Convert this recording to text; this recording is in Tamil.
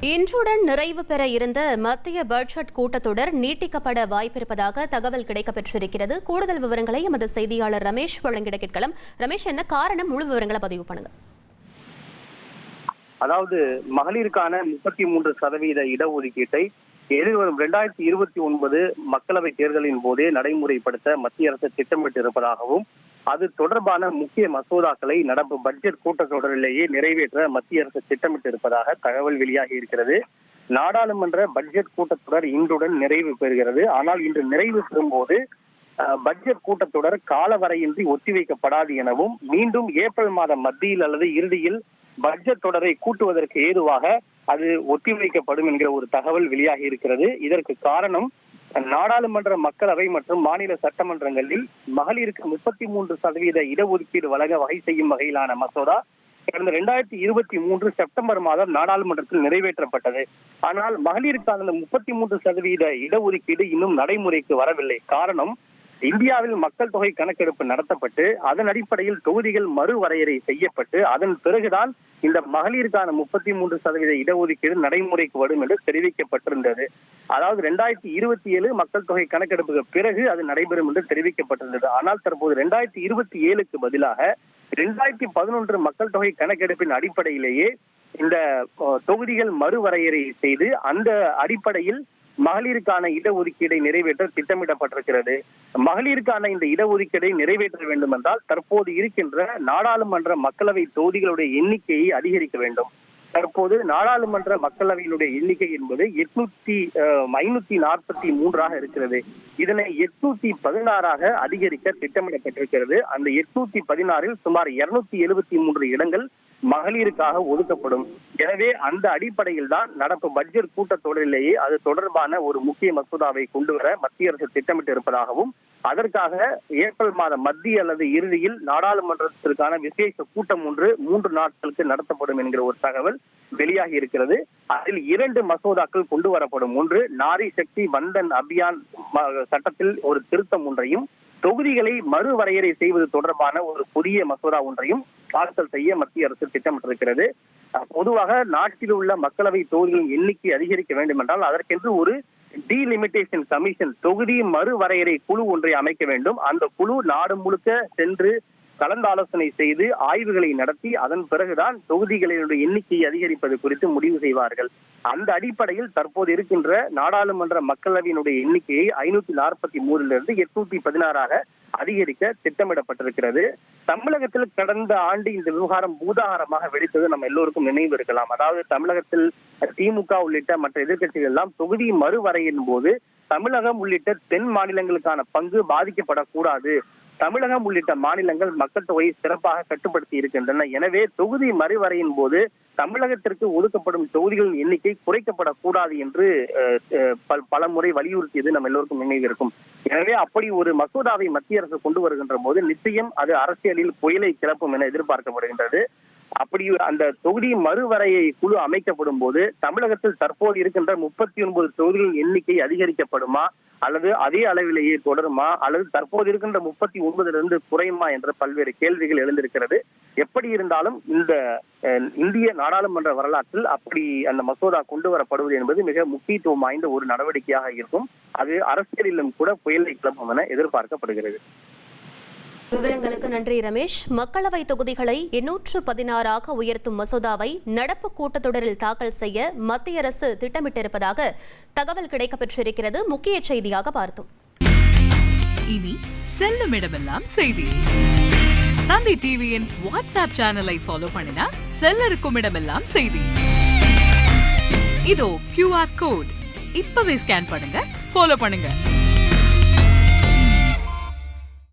இன்றுடன் நிறைவு பெற இருந்த மத்திய பட்ஜெட் கூட்டத்தொடர் நீட்டிக்கப்பட வாய்ப்பிருப்பதாக தகவல் கிடைக்கப்பெற்றிருக்கிறது. கூடுதல் விவரங்களை எமது செய்தியாளர் ரமேஷ் வழங்கிட கேட்கலாம். ரமேஷ், என்ன காரணம்? முழு விவரங்களை பதிவு பண்ணுங்க. அதாவது மகளிருக்கான 33% இடஒதுக்கீட்டை எதிர்வரும் 2029 மக்களவை தேர்தலின் போதே நடைமுறைப்படுத்த மத்திய அரசு திட்டமிட்டு இருப்பதாகவும் அது தொடர்பான முக்கிய மசோதாக்களை நடப்பு பட்ஜெட் கூட்டத்தொடரிலேயே நிறைவேற்ற மத்திய அரசு திட்டமிட்டு இருப்பதாக தகவல் வெளியாகி இருக்கிறது. நாடாளுமன்ற பட்ஜெட் கூட்டத்தொடர் இன்றுடன் நிறைவு பெறுகிறது. ஆனால் இன்று நிறைவு பெறும் போது பட்ஜெட் கூட்டத்தொடர் காலவரையின்றி ஒத்திவைக்கப்படாது எனவும் மீண்டும் ஏப்ரல் மாதம் மத்தியில் அல்லது இறுதியில் பட்ஜெட் தொடரை கூட்டுவதற்கு ஏதுவாக அது ஒத்திவைக்கப்படும் என்கிற ஒரு தகவல் வெளியாகி இருக்கிறது. இதற்கு காரணம், நாடாளுமன்ற, மக்களவை மற்றும் மாநில சட்டமன்றங்களில் மகளிருக்கு 33% இடஒதுக்கீடு வழங்க வகை செய்யும் வகையிலான மசோதா கடந்த 2023 செப்டம்பர் மாதம் நாடாளுமன்றத்தில் நிறைவேற்றப்பட்டது. ஆனால் மகளிருக்கான 33% இடஒதுக்கீடு இன்னும் நடைமுறைக்கு வரவில்லை. காரணம், இந்தியாவில் மக்கள் தொகை கணக்கெடுப்பு நடத்தப்பட்டு அதன் அடிப்படையில் தொகுதிகள் மறுவரையறை செய்யப்பட்டு அதன் பிறகுதான் இந்த மகளிருக்கான 33% இடஒதுக்கீடு நடைமுறைக்கு வரும் என்று தெரிவிக்கப்பட்டிருந்தது. அதாவது 2027 மக்கள் தொகை கணக்கெடுப்புக்கு பிறகு அது நடைபெறும் என்று தெரிவிக்கப்பட்டிருந்தது. ஆனால் தற்போது 2027க்கு பதிலாக 2011 மக்கள் தொகை கணக்கெடுப்பின் அடிப்படையிலேயே இந்த தொகுதிகள் மறுவரையறை செய்து அந்த அடிப்படையில் மகளிருக்கான இடஒதுக்கீடை நிறைவேற்ற திட்டமிடப்பட்டிருக்கிறது. மகளிருக்கான இந்த இடஒதுக்கீடை நிறைவேற்ற வேண்டும் என்றால் தற்போது இருக்கின்ற நாடாளுமன்ற மக்களவை தொகுதிகளுடைய எண்ணிக்கையை அதிகரிக்க வேண்டும். தற்போது நாடாளுமன்ற மக்களவையினுடைய எண்ணிக்கை என்பது 543 இருக்கிறது. இதனை 816 அதிகரிக்க திட்டமிடப்பட்டிருக்கிறது. அந்த 816 சுமார் 273 இடங்கள் மகளிருக்காக ஒதுக்கப்படும். எனவே அந்த அடிப்படையில் தான் நடப்பு பட்ஜெட் கூட்டத்தொடரிலேயே அது தொடர்பான ஒரு முக்கிய மசோதாவை கொண்டு வர மத்திய அரசு திட்டமிட்டு இருப்பதாகவும் அதற்காக ஏப்ரல் மாதம் மத்திய அல்லது இறுதியில் நாடாளுமன்றத்திற்கான விசேஷ கூட்டம் 3 நாட்களுக்கு நடத்தப்படும் என்கிற ஒரு தகவல் வெளியாகி இருக்கிறது. அதில் 2 மசோதாக்கள் கொண்டு வரப்படும். ஒன்று, நாரி சக்தி வந்தன் அபியான் சட்டத்தில் ஒரு திருத்தம் ஒன்றையும், தொகுதிகளை மறுவரையறை செய்வது தொடர்பான ஒரு புதிய மசோதா ஒன்றையும் தாக்கல் செய்ய மத்திய அரசு திட்டமிட்டிருக்கிறது. பொதுவாக நாட்டில் உள்ள மக்களவை தொகுதிகளின் எண்ணிக்கை அதிகரிக்க வேண்டும் என்றால் அதற்கென்று ஒரு டீலிமிட்டேஷன் கமிஷன், தொகுதி மறுவரையறை குழு ஒன்றை அமைக்க வேண்டும். அந்த குழு நாடு முழுக்க சென்று கலந்தாலோசனை செய்து ஆய்வுகளை நடத்தி அதன் பிறகுதான் தொகுதிகளினுடைய எண்ணிக்கையை அதிகரிப்பது குறித்து முடிவு செய்வார்கள். அந்த அடிப்படையில் தற்போது இருக்கின்ற நாடாளுமன்ற மக்களவையினுடைய எண்ணிக்கையை 543 816 அதிகரிக்க திட்டமிடப்பட்டிருக்கிறது. தமிழகத்தில் கடந்த ஆண்டு இந்த விவகாரம் பூதாகரமாக வெடித்தது நம்ம எல்லோருக்கும் நினைவு இருக்கலாம். அதாவது தமிழகத்தில் திமுக உள்ளிட்ட மற்ற எதிர்கட்சிகள் எல்லாம் தொகுதி மறுவரையின் போது தமிழகம் உள்ளிட்ட தென் மாநிலங்களுக்கான பங்கு பாதிக்கப்படக்கூடாது, தமிழகம் உள்ளிட்ட மாநிலங்கள் மக்கள் தொகையை சிறப்பாக கட்டுப்படுத்தி இருக்கின்றன, எனவே தொகுதி மறுவரையின் போது தமிழகத்திற்கு ஒதுக்கப்படும் தொகுதிகளின் எண்ணிக்கை குறைக்கப்படக்கூடாது என்று பல முறை வலியுறுத்தியது நம்ம எல்லோருக்கும் நினைவு இருக்கும். எனவே அப்படி ஒரு மசோதாவை மத்திய அரசு கொண்டு வருகின்ற போது நிச்சயம் அது அரசியலில் புயலை கிளப்பும் என எதிர்பார்க்கப்படுகின்றது. அப்படி அந்த தொகுதி மறுவரையை குழு அமைக்கப்படும் போது தமிழகத்தில் தற்போது இருக்கின்ற 39 தொகுதிகளின் எண்ணிக்கை அதிகரிக்கப்படுமா அல்லது அதே அளவிலேயே தொடருமா அல்லது தற்போது இருக்கின்ற 39 குறையுமா என்ற பல்வேறு கேள்விகள் எழுந்திருக்கிறது. எப்படி இருந்தாலும் இந்த இந்திய நாடாளுமன்ற வரலாற்றில் அப்படி அந்த மசோதா கொண்டு வரப்படுவது என்பது மிக முக்கியத்துவம் வாய்ந்த ஒரு நடவடிக்கையாக இருக்கும். அது அரசியலிலும் கூட புயலை கிளப்பும் என எதிர்பார்க்கப்படுகிறது. விவரங்களுக்கு நன்றி ரமேஷ். மக்களவை தொகுதிகளை 816 உயர்த்தும் மசோதாவை நடப்பு கூட்டத்தொடரில் தாக்கல் செய்ய மத்திய அரசு திட்டமிட்டிருப்பதாக தகவல் கிடைக்கப்பெற்றிருக்கிறது. முக்கிய செய்தியாக பார்த்தோம். இனி செல்லும் இடமெல்லாம் செய்தி. தந்தி டிவியின் வாட்ஸ்அப் சேனலை ஃபாலோ பண்ணினா செல்லருக்கும் இடமெல்லாம் செய்தி. இதோ QR கோட் இப்பவே ஸ்கேன் பண்ணுங்க, ஃபாலோ பண்ணுங்க.